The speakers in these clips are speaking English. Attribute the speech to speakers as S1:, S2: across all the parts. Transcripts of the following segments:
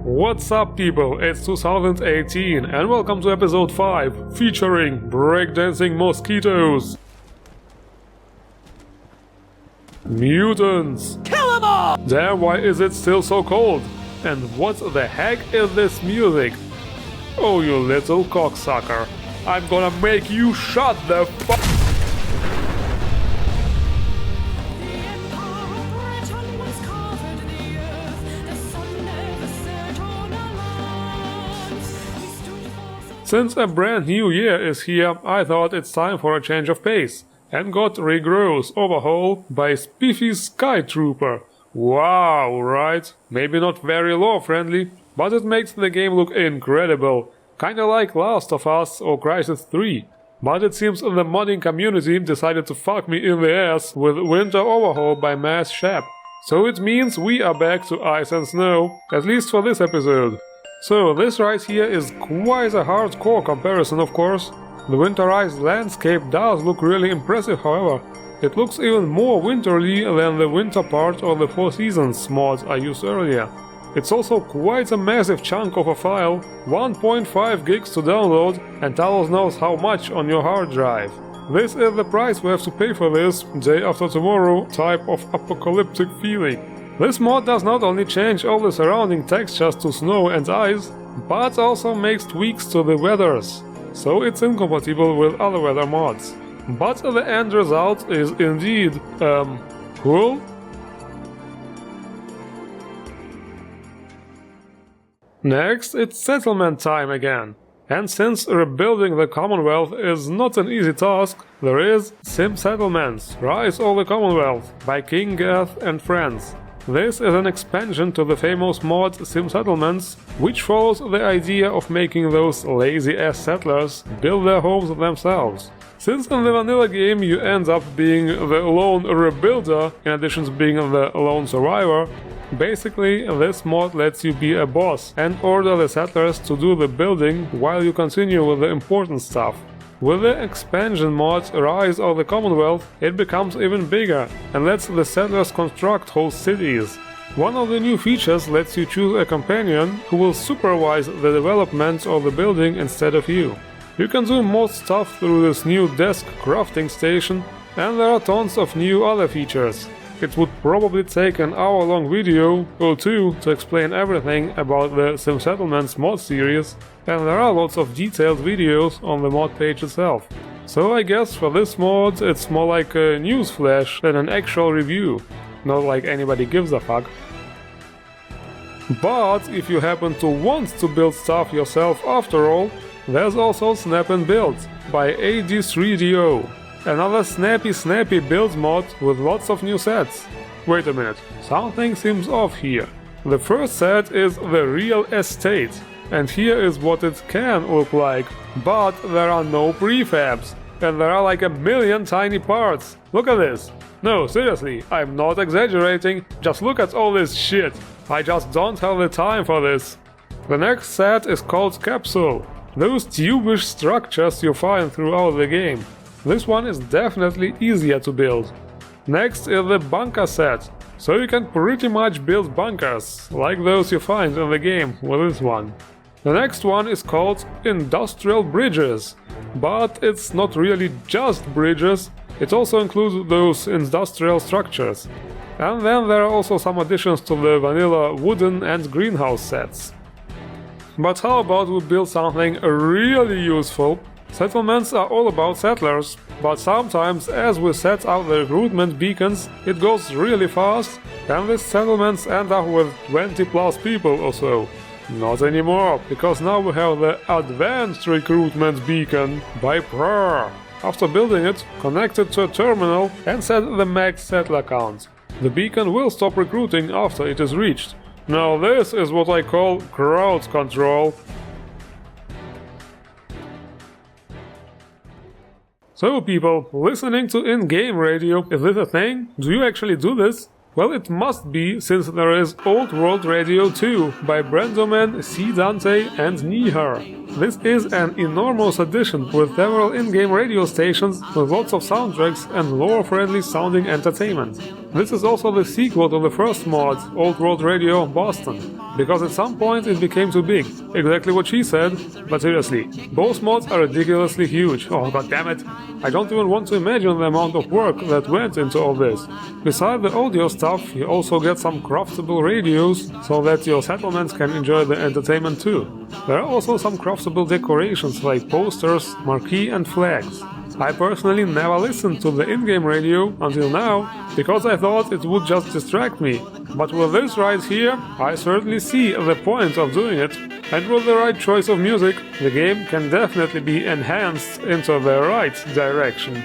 S1: What's up people, it's 2018 and welcome to episode 5 featuring breakdancing mosquitoes, mutants,
S2: Kill 'em all!
S1: damn, why is it still so cold? And what the heck is this music? Oh you little cocksucker, I'm gonna make you shut the fuck. Since a brand new year is here, I thought it's time for a change of pace, and got ReGrowth Overhaul by Spiffyskytrooper. Wow, right? Maybe not very lore friendly, but it makes the game look incredible, kinda like Last of Us or Crysis 3. But it seems the modding community decided to fuck me in the ass with Winter Overhaul by MassShep. So it means we are back to ice and snow, at least for this episode. So this right here is quite a hardcore comparison, of course. The winterized landscape does look really impressive, however. It looks even more winterly than the winter part of the Four Seasons mod I used earlier. It's also quite a massive chunk of a file, 1.5 gigs to download, and Talos knows how much on your hard drive. This is the price we have to pay for this day after tomorrow type of apocalyptic feeling. This mod does not only change all the surrounding textures to snow and ice, but also makes tweaks to the weathers, so it's incompatible with other weather mods. But the end result is indeed, cool? Next, it's settlement time again. And since rebuilding the Commonwealth is not an easy task, there is Sim Settlements, Rise of the Commonwealth by Kinggath and friends. This is an expansion to the famous mod Sim Settlements, which follows the idea of making those lazy-ass settlers build their homes themselves. Since in the vanilla game you end up being the lone rebuilder in addition to being the lone survivor, basically this mod lets you be a boss and order the settlers to do the building while you continue with the important stuff. With the expansion mod Rise of the Commonwealth, it becomes even bigger and lets the settlers construct whole cities. One of the new features lets you choose a companion who will supervise the development of the building instead of you. You can do most stuff through this new desk crafting station, and there are tons of new other features. It would probably take an hour-long video or two to explain everything about the Sim Settlements mod series, and there are lots of detailed videos on the mod page itself. So I guess for this mod it's more like a news flash than an actual review, not like anybody gives a fuck. But if you happen to want to build stuff yourself after all, there's also Snap and Build by AD3DO. Another snappy build mod with lots of new sets. Wait a minute, something seems off here. The first set is the Real Estate, and here is what it can look like, but there are no prefabs, and there are like a million tiny parts. Look at this. No, seriously, I'm not exaggerating, just look at all this shit. I just don't have the time for this. The next set is called Capsule, those tubish structures you find throughout the game. This one is definitely easier to build. Next is the bunker set, so you can pretty much build bunkers, like those you find in the game with this one. The next one is called Industrial Bridges, but it's not really just bridges, it also includes those industrial structures. And then there are also some additions to the vanilla wooden and greenhouse sets. But how about we build something really useful? Settlements are all about settlers, but sometimes as we set out the recruitment beacons, it goes really fast, and these settlements end up with 20 plus people or so. Not anymore, because now we have the Advanced Recruitment Beacon by TERA. After building it, connect it to a terminal and set the max settler count. The beacon will stop recruiting after it is reached. Now this is what I call crowd control. So people, listening to in-game radio, is this a thing? Do you actually do this? Well, it must be, since there is Old World Radio 2 by Brandoman, CDante and Neeher. This is an enormous addition with several in-game radio stations with lots of soundtracks and lore-friendly sounding entertainment. This is also the sequel to the first mod, Old World Radio Boston, because at some point it became too big. Exactly what she said, but seriously, both mods are ridiculously huge. Oh goddammit, I don't even want to imagine the amount of work that went into all this. Besides the audio stuff, you also get some craftable radios, so that your settlements can enjoy the entertainment too. There are also some craftable decorations like posters, marquee and flags. I personally never listened to the in-game radio until now, because I thought it would just distract me. But with this right here, I certainly see the point of doing it, and with the right choice of music, the game can definitely be enhanced into the right direction.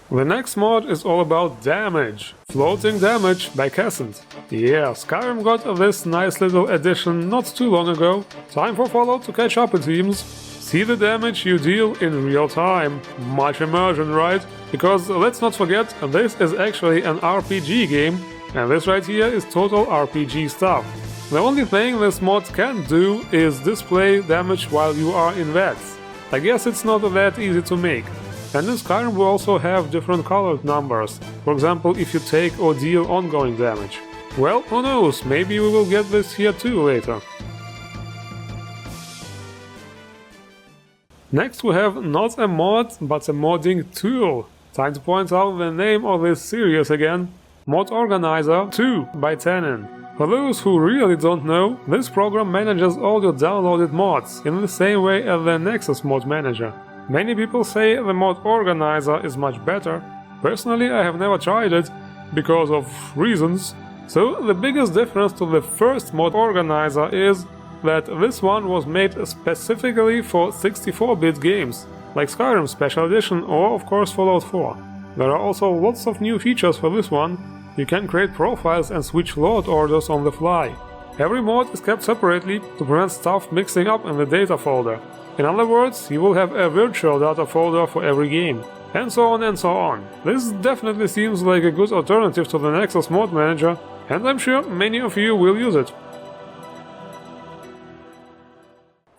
S1: The next mod is all about damage. Floating damage by Kassent. Yeah, Skyrim got this nice little addition not too long ago. Time for Fallout to catch up, it seems. See the damage you deal in real time. Much immersion, right? Because let's not forget, this is actually an RPG game, and this right here is total RPG stuff. The only thing this mod can do is display damage while you are in VATS. I guess it's not that easy to make. And in Skyrim we also have different colored numbers, for example if you take or deal ongoing damage. Well, who knows, maybe we will get this here too later. Next we have not a mod, but a modding tool. Time to point out the name of this series again. Mod Organizer 2 by Tannin. For those who really don't know, this program manages all your downloaded mods in the same way as the Nexus Mod Manager. Many people say the Mod Organizer is much better. Personally, I have never tried it, because of reasons. So the biggest difference to the first Mod Organizer is that this one was made specifically for 64-bit games, like Skyrim Special Edition or of course Fallout 4. There are also lots of new features for this one. You can create profiles and switch load orders on the fly. Every mod is kept separately to prevent stuff mixing up in the data folder. In other words, you will have a virtual data folder for every game, and so on and so on. This definitely seems like a good alternative to the Nexus Mod Manager, and I'm sure many of you will use it.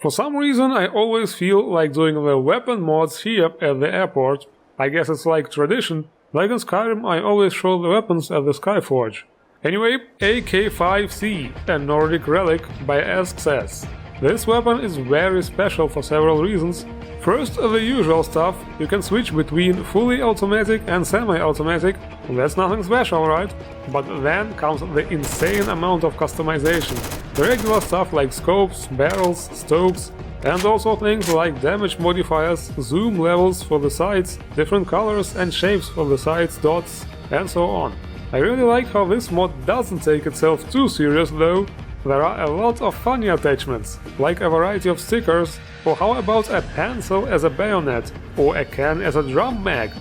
S1: For some reason I always feel like doing the weapon mods here at the airport. I guess it's like tradition, like in Skyrim I always show the weapons at the Skyforge. Anyway, AK-5C, a Nordic relic by Ask says. This weapon is very special for several reasons. First, the usual stuff, you can switch between fully automatic and semi-automatic, that's nothing special, right? But then comes the insane amount of customization. The regular stuff like scopes, barrels, stokes, and also things like damage modifiers, zoom levels for the sights, different colors and shapes for the sights, dots, and so on. I really like how this mod doesn't take itself too serious though. There are a lot of funny attachments, like a variety of stickers, or how about a pencil as a bayonet, or a can as a drum mag.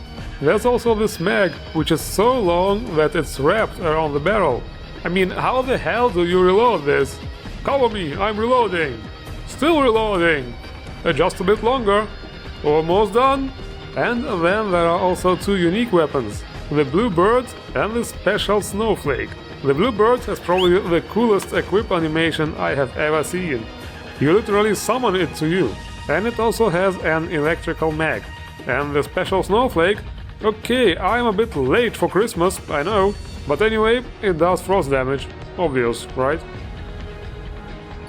S1: There's also this mag, which is so long that it's wrapped around the barrel. I mean, how the hell do you reload this? Cover me, I'm reloading! Still reloading! Just a bit longer. Almost done. And then there are also two unique weapons, the Blue Bird and the Special Snowflake. The Blue Bird has probably the coolest equip animation I have ever seen. You literally summon it to you. And it also has an electrical mag. And the Special Snowflake, okay, I'm a bit late for Christmas, I know, but anyway, it does frost damage. Obvious, right?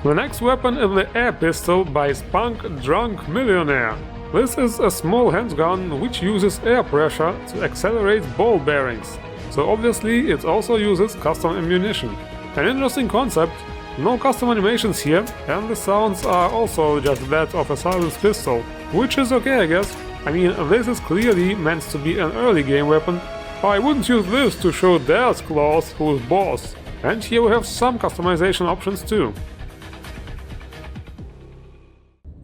S1: The next weapon is the Air Pistol by Spunk-Drunk Millionaire. This is a small handgun which uses air pressure to accelerate ball bearings. So obviously it also uses custom ammunition. An interesting concept, no custom animations here, and the sounds are also just that of a silenced pistol, which is okay I guess. I mean, this is clearly meant to be an early game weapon. I wouldn't use this to show Death Claws who's boss. And here we have some customization options too.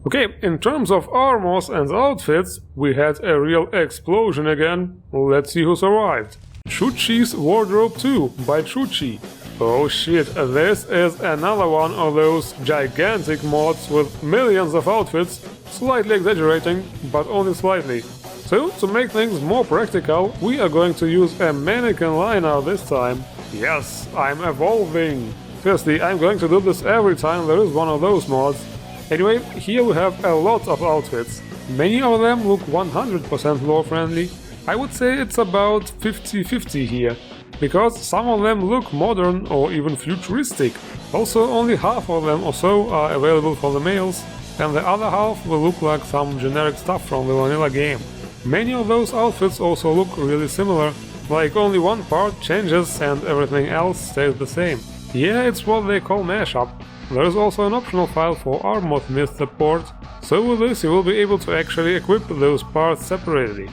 S1: Okay, in terms of armors and outfits, we had a real explosion again. Let's see who survived. Tschutschi's Wardrobe 2 by tschutschi. Oh shit, this is another one of those gigantic mods with millions of outfits, slightly exaggerating, but only slightly. So, to make things more practical, we are going to use a mannequin liner this time. Yes, I'm evolving! Firstly, I'm going to do this every time there is one of those mods. Anyway, here we have a lot of outfits. Many of them look 100% lore friendly. I would say it's about 50-50 here, because some of them look modern or even futuristic. Also, only half of them or so are available for the males, and the other half will look like some generic stuff from the vanilla game. Many of those outfits also look really similar, like only one part changes and everything else stays the same. Yeah, it's what they call MassShep. There is also an optional file for Armored Myth support, so with this you will be able to actually equip those parts separately.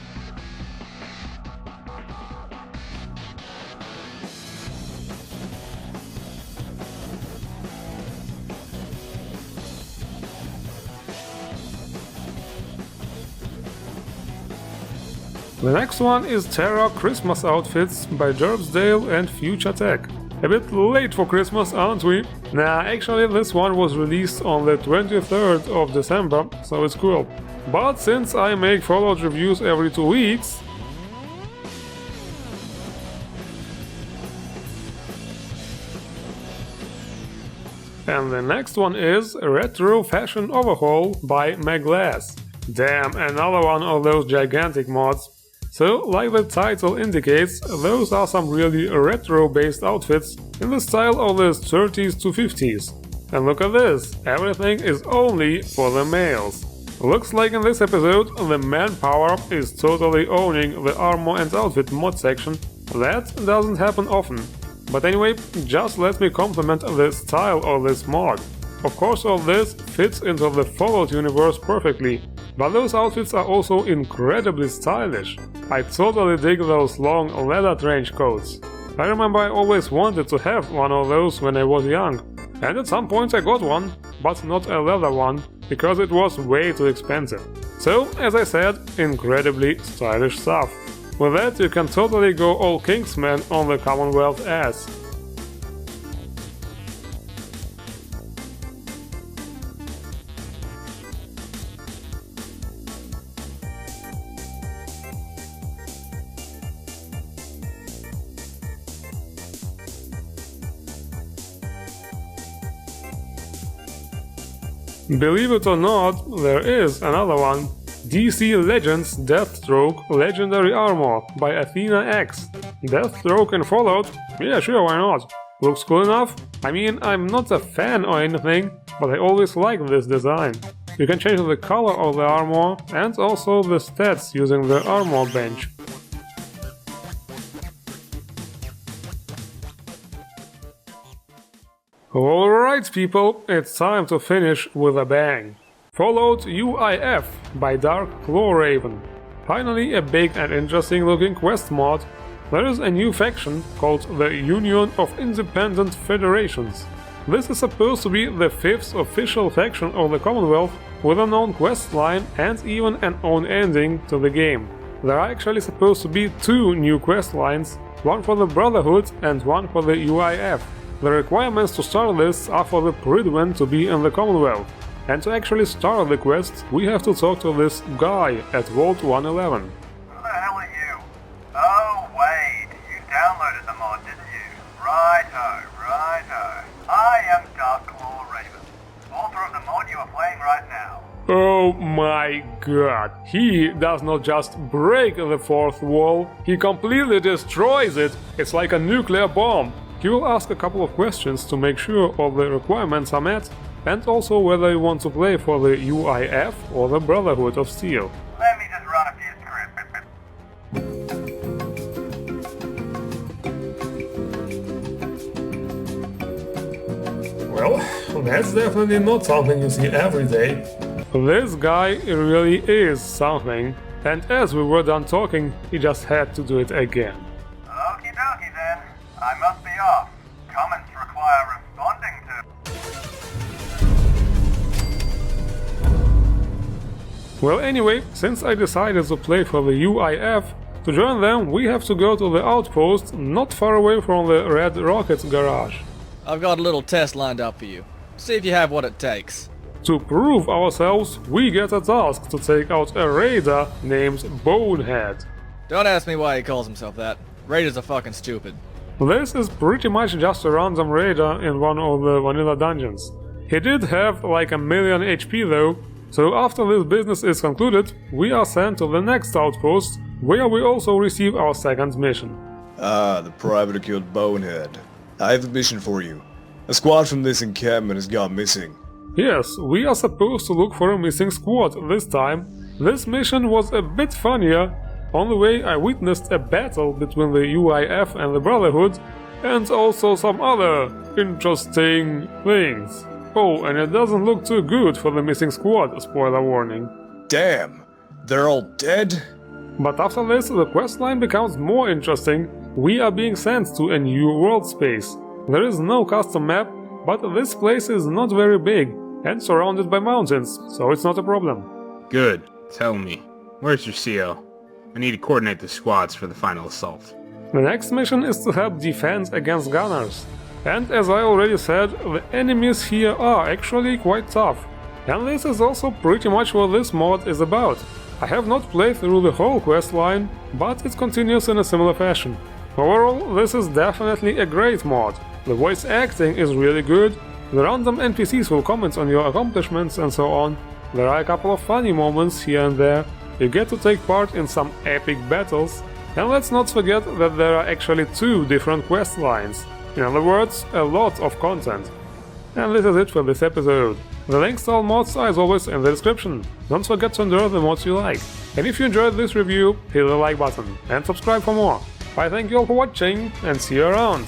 S1: The next one is TERA Christmas outfits by Gerbsdale and Future Tech. A bit late for Christmas, aren't we? Nah, actually this one was released on the 23rd of December, so it's cool. But since I make Fallout reviews every 2 weeks... And the next one is Retro Fashion Overhaul by Meglass. Damn, another one of those gigantic mods. So, like the title indicates, those are some really retro-based outfits in the style of the 30s to 50s. And look at this, everything is only for the males. Looks like in this episode the manpower is totally owning the armor and outfit mod section. That doesn't happen often. But anyway, just let me compliment the style of this mod. Of course all this fits into the Fallout universe perfectly, but those outfits are also incredibly stylish. I totally dig those long leather trench coats. I remember I always wanted to have one of those when I was young, and at some point I got one, but not a leather one, because it was way too expensive. So, as I said, incredibly stylish stuff. With that you can totally go all Kingsman on the Commonwealth ass. Believe it or not, there is another one. DC Legends Deathstroke Legendary Armor by Athenak. Deathstroke in Fallout? Yeah, sure, why not? Looks cool enough? I mean, I'm not a fan or anything, but I always like this design. You can change the color of the armor and also the stats using the armor bench. Alright people, it's time to finish with a bang. Fallout UIF by Dark Claw Raven. Finally a big and interesting looking quest mod. There is a new faction called the Union of Independent Federations. This is supposed to be the 5th official faction of the Commonwealth with a known quest line and even an own ending to the game. There are actually supposed to be 2 new quest lines, one for the Brotherhood and one for the UIF. The requirements to start this are for the Predwin to be in the Commonwealth, and to actually start the quest we have to talk to this guy at Vault 111.
S2: Who the hell are you? Oh wait, you downloaded the mod, didn't you? Righto, righto. I am Dark Claw Raven, author of the mod you are playing right now.
S1: Oh my god, he does not just break the 4th wall, he completely destroys it. It's like a nuclear bomb. He will ask a couple of questions to make sure all the requirements are met, and also whether you want to play for the UIF or the Brotherhood of Steel.
S2: Let me just run a few scripts.
S1: Well, that's definitely not something you see every day. This guy really is something, and as we were done talking, he just had to do it again.
S2: Okie dokie then, I must be off. Comments require responding to.
S1: Well anyway, since I decided to play for the UIF, To join them, we have to go to the outpost not far away from the Red Rocket garage.
S3: I've got a little test lined up for you. See if you have what it takes.
S1: To prove ourselves, we get a task to take out a raider named Bonehead.
S3: Don't ask me why he calls himself that. Raiders are fucking stupid.
S1: This is pretty much just a random raider in one of the vanilla dungeons. He did have like 1,000,000 HP though, so after this business is concluded, we are sent to the next outpost, where we also receive our second mission.
S4: Ah, the private who killed Bonehead. I have a mission for you. A squad from this encampment has gone missing.
S1: Yes, we are supposed to look for a missing squad this time. This mission was a bit funnier. On the way I witnessed a battle between the UIF and the Brotherhood, and also some other interesting things. Oh, and it doesn't look too good for the missing squad, spoiler warning.
S4: Damn, they're all dead?
S1: But after this, the questline becomes more interesting. We are being sent to a new world space. There is no custom map, but this place is not very big and surrounded by mountains, so it's not a problem.
S5: Good. Tell me, where's your CO? I need to coordinate the squads for the final assault.
S1: The next mission is to help defend against gunners. And as I already said, the enemies here are actually quite tough. And this is also pretty much what this mod is about. I have not played through the whole questline, but it continues in a similar fashion. Overall, this is definitely a great mod. The voice acting is really good, the random NPCs will comment on your accomplishments and so on. There are a couple of funny moments here and there, you get to take part in some epic battles, and let's not forget that there are actually 2 different quest lines. In other words, a lot of content. And this is it for this episode. The links to all mods are as always in the description. Don't forget to endure the mods you like. And if you enjoyed this review, hit the like button and subscribe for more. I thank you all for watching and see you around.